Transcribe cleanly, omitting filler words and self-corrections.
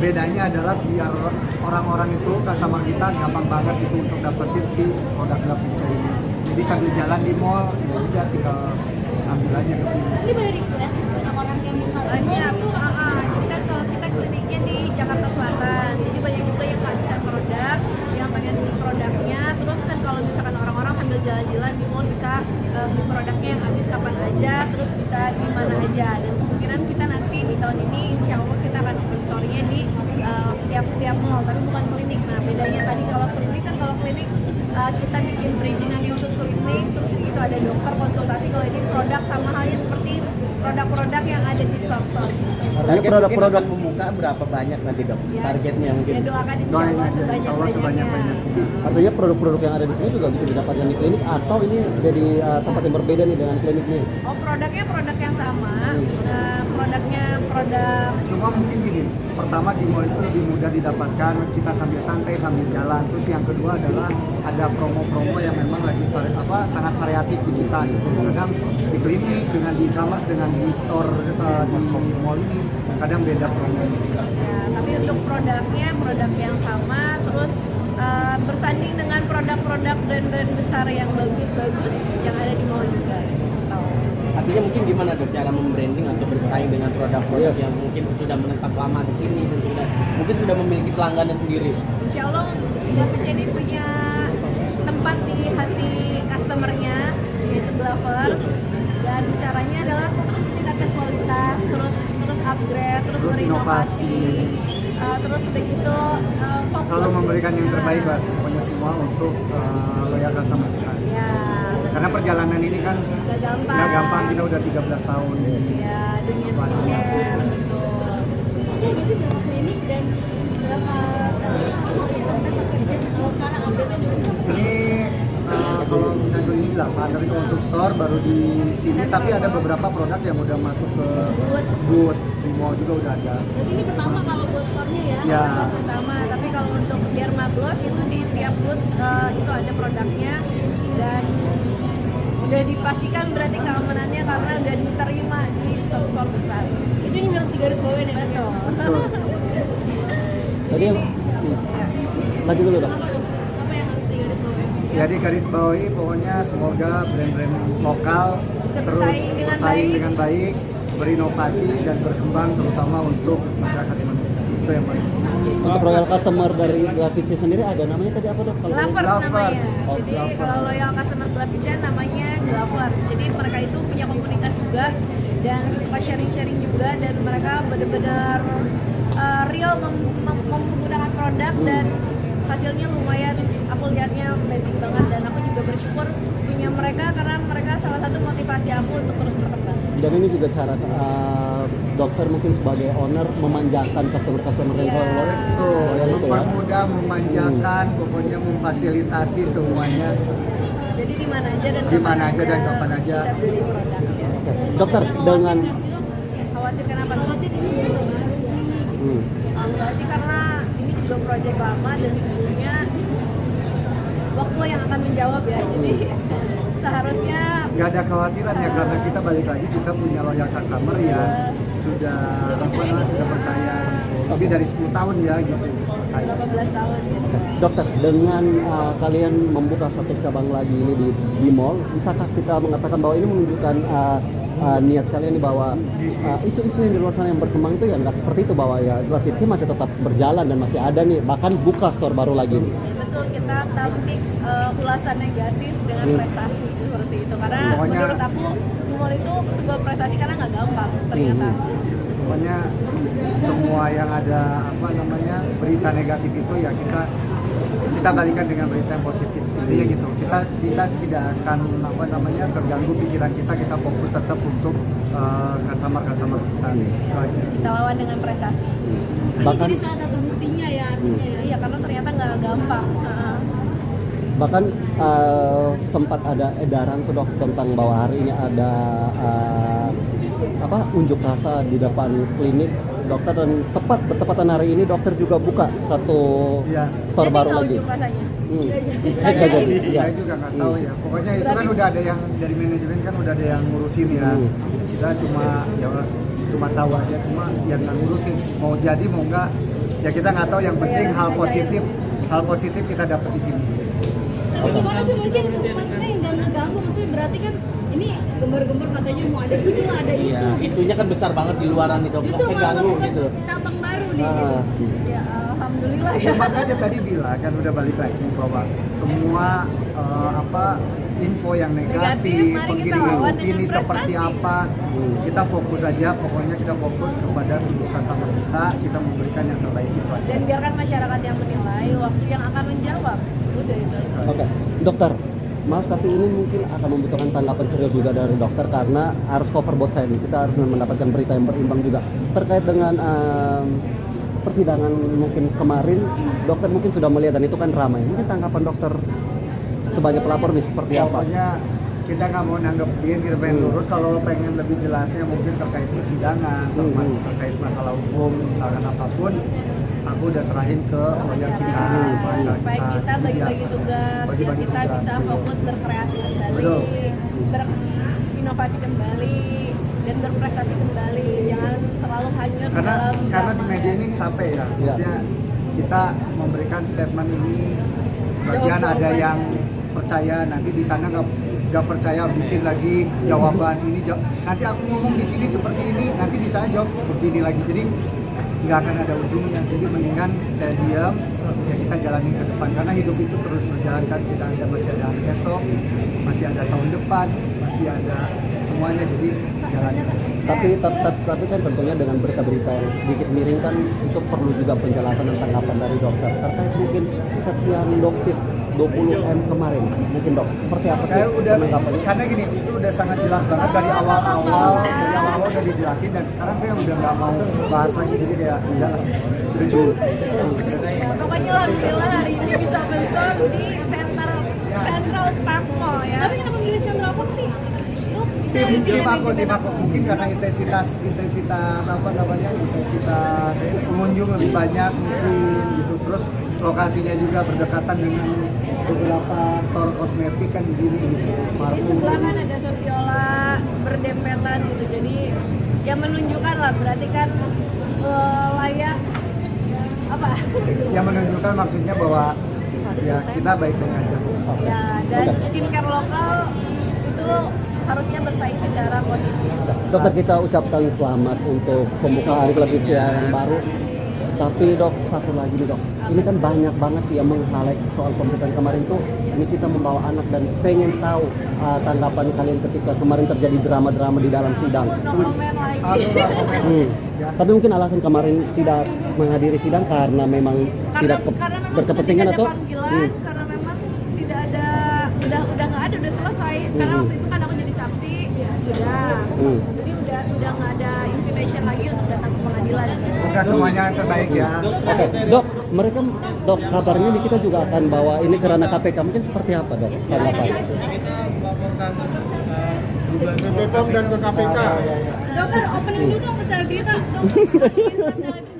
bedanya adalah biar orang-orang itu customer kita gampang banget itu untuk dapetin si produk Glavitsa ini. Jadi sambil jalan di mall ya udah tinggal ambil aja ke sini. Ini banyak request orang-orang yang minta Iya, jadi kan kalau kita kliniknya di Jakarta Selatan, jadi banyak juga yang kehabisan produk, yang pengen beli produknya. Terus kan kalau misalkan orang-orang sambil jalan-jalan di mall bisa beli produknya yang habis kapan aja, terus bisa di mana aja. Dan kemungkinan kita nanti di tahun ini insya Allah kita akan open store-nya di tiap mall, tapi bukan klinik. Nah bedanya tadi kalau klinik kan kita bikin bridging-nya khusus klinik, terus itu ada dokter konsultasi. Kalau ini produk sama halnya seperti produk-produk yang ada di store. Target produk-produk membuka berapa banyak nanti dok? Ya, Targetnya mungkin? ya doakan insya Doain Allah aja, insya Allah sebanyak-banyaknya. Artinya produk-produk yang ada di sini juga bisa didapatkan di klinik atau ini jadi tempat yang berbeda nih dengan klinik nih? Oh produknya produk yang sama, produknya produk. Cuma mungkin gini, pertama di mall itu lebih mudah didapatkan, kita sambil santai sambil jalan. Terus yang kedua adalah ada promo-promo yang memang lagi sangat variatif di kita gitu. Kadang di klinik dengan di e-commerce dengan di store di mall ini kadang beda promonya. Ya, tapi untuk produknya produk yang sama, terus bersanding dengan produk-produk brand-brand besar yang bagus-bagus yang ada di mall juga. Gitu. Artinya mungkin gimana dok cara membranding atau bersaing dengan produk-produk yang mungkin sudah menetap lama di sini dan mungkin sudah memiliki pelanggannya sendiri? Insya Allah Glavitsa ini punya tempat di hati customernya, yaitu Glavers, dan caranya adalah terus meningkatkan kualitas, terus upgrade, terus berinovasi, terus begitu fokus Selalu memberikan yang terbaik lah pokoknya semua untuk loyal customer kita. Ya, Karena perjalanan ini kan nggak gampang. kita udah 13 tahun. Ya, dunia skincare gitu. Jadi itu berapa klinik dan berapa kalau sekarang update-nya dulu? Ini kalau misalnya ini 8, tapi kalau untuk store baru di sini, tapi ada beberapa produk yang udah masuk ke booth, di mall juga udah ada. Berarti ini pertama kalau buat store-nya ya? Ya, Pertama, tapi kalau untuk Derma Gloss itu di tiap booth itu ada produknya dan udah dipastikan berarti keamanannya karena udah diterima di store besar. Itu yang harus digarisbawahi nih. Betul. Tadi lanjut dulu dok. Apa yang harus digarisbawahi? jadi garis bawahi pokoknya semoga brand-brand lokal Bisa terus bersaing dengan baik, berinovasi dan berkembang terutama untuk masyarakat Indonesia. Itu yang paling penting. Untuk royal customer dari Glavitsa sendiri ada namanya tadi apa dok? Glavers namanya. Oh, Jadi Glavers. kalau loyal customer Glavitsa namanya Glavers. Jadi mereka itu punya komunitas juga dan suka sharing-sharing juga, dan mereka benar-benar real menggunakan produk dan hasilnya lumayan, aku lihatnya amazing banget, dan aku juga bersyukur punya mereka karena mereka salah satu motivasi aku untuk terus berkembang. Dan ini juga cara dokter mungkin sebagai owner memanjakan customer-customer yang Iya. loyal Tuh, itu ya. mempermudah, memanjakan, pokoknya memfasilitasi semuanya. Jadi di mana aja dan Di mana aja dan kapan aja. bisa beli produknya. Oke. Dokter dengan Khawatir kenapa? Khawatir ini juga baru. Enggak sih, karena ini juga proyek lama dan sebelumnya waktu yang akan menjawab ya. Jadi seharusnya Nggak ada kekhawatiran ya, karena kita balik lagi kita punya loyal customer ya sudah sudah percaya lebih dari 10 tahun ya gitu percaya. 18 tahun gitu. dokter dengan kalian membuka satu cabang lagi ini di mall, bisakah kita mengatakan bahwa ini menunjukkan niat kalian nih bahwa isu-isu yang di luar sana yang berkembang itu ya nggak seperti itu, bahwa ya Glavitsa masih tetap berjalan dan masih ada nih, bahkan buka store baru lagi nih. Ya, betul, kita tampik ulasan negatif dengan prestasi seperti itu, karena Pokoknya- menurut aku humor itu sebuah prestasi karena nggak gampang ternyata. Pokoknya semua yang ada berita negatif itu ya kita balikan dengan berita yang positif. Intinya gitu. Kita tidak akan terganggu pikiran kita fokus tetap untuk customer kita. Itu aja. Kita lawan dengan prestasi. Ini Bahkan jadi salah satu buktinya ya artinya ya. Iya, karena ternyata nggak gampang. bahkan sempat ada edaran tuh dok tentang bahwa hari ini ada unjuk rasa di depan klinik dokter, dan bertepatan hari ini dokter juga buka satu Iya. store Jadi baru nggak lagi. unjuk rasanya. Nggak jadi. Iya. Saya juga nggak tahu ya. Pokoknya itu kan udah ada yang dari manajemen kan udah ada yang ngurusin ya. kita cuma tahu aja, cuma yang nggak ngurusin mau jadi mau enggak ya kita nggak tahu. Yang penting hal positif kita dapat di sini. Tapi gimana sih mungkin maksudnya yang nggak ngeganggu, maksudnya berarti kan ini gembar-gembar katanya mau ada ini lah, ada Iya, itu. isunya kan besar banget di luaran nih dok. Justru Kok malah ganggu bukan gitu. cabang baru nih. Ya alhamdulillah ya. Ya, makanya tadi bilang kan udah balik lagi bahwa semua info yang negatif, Negatif, mari kita penggiringan lawan opini dengan seperti prestasi. apa, kita fokus aja. Pokoknya kita fokus kepada seluruh customer kita memberikan yang terbaik itu aja. Dan biarkan masyarakat yang menilai, waktu yang akan menjawab. Udah itu aja. Oke, dokter, maaf tapi ini mungkin akan membutuhkan tanggapan serius juga dari dokter karena harus cover both side. Kita harus mendapatkan berita yang berimbang juga terkait dengan persidangan mungkin kemarin. Dokter mungkin sudah melihat dan itu kan ramai. Mungkin tanggapan dokter sebagai pelapor nih seperti apa? Pokoknya kita nggak mau nanggepin, kita pengen lurus. Kalau pengen lebih jelasnya mungkin terkait persidangan, terkait masalah hukum, misalkan apapun, aku udah serahin ke lawyer kita. Supaya kita bagi-bagi tugas, biar Bagi-bagi kita tugas, bisa betul. fokus berkreasi kembali, Betul. berinovasi kembali, dan berprestasi kembali. Jangan terlalu hanyut Karena dalam di media ini capek ya. Iya. Maksudnya kita memberikan statement ini, sebagian ada yang percaya, nanti di sana nggak percaya bikin lagi jawaban ini. Nanti aku ngomong di sini seperti ini, nanti di sana jawab seperti ini lagi. Jadi nggak akan ada ujungnya. Jadi mendingan saya diam, ya kita jalani ke depan. Karena hidup itu terus berjalan kan. Masih ada hari esok, masih ada tahun depan, masih ada semuanya. Jadi jalani. Tapi kan tentunya dengan berita-berita yang sedikit miring kan itu perlu juga penjelasan dan tanggapan dari dokter terkait mungkin kesaksian dokter 20M kemarin. Mungkin dok, seperti apa sih Saya udah, penanggapannya? karena gini, itu udah sangat jelas banget dari awal-awal udah dijelasin, dan sekarang saya udah nggak mau bahas lagi, jadi kayak udah cukup. Pokoknya alhamdulillah hari ini bisa bentor di Central Park Mall ya. Tapi kenapa milih Central Park sih? Dok, Tim aku mungkin karena intensitas apa namanya, intensitas pengunjung lebih banyak mungkin gitu. Terus lokasinya juga berdekatan dengan beberapa store kosmetik kan di sini gitu. Di Parfum. sebelah kan ada Sosiola berdempetan gitu, jadi ya menunjukkan lah, berarti kan layak apa? Yang menunjukkan maksudnya bahwa ya kita baik-baik aja. Ya, dan skincare lokal itu harusnya bersaing secara positif. Dokter, kita ucapkan selamat untuk pembukaan klub yang baru. Tapi dok, satu lagi nih dok, ini kan banyak banget yang meng-highlight soal pemberitaan kemarin tuh. Ini kita membawa anak dan pengen tahu tanggapan kalian ketika kemarin terjadi drama-drama di dalam sidang. No comment lagi. Tapi mungkin alasan kemarin tidak menghadiri sidang karena memang tidak Karena memang berkepentingan sudah atau? tidak ada panggilan, karena memang tidak ada, udah nggak ada, udah selesai. Karena waktu itu kan aku jadi saksi, ya sudah. Jadi udah nggak ada invitation lagi untuk datang ke pengadilan. Semoga semuanya yang terbaik ya. Oke, dok, mereka dok kabarnya nih kita juga akan bawa ini ke ranah KPK. Mungkin seperti apa dok? Tanggapan? BPOM dan ke KPK. dokter opening dulu dong selebrita. Dok, selebrita.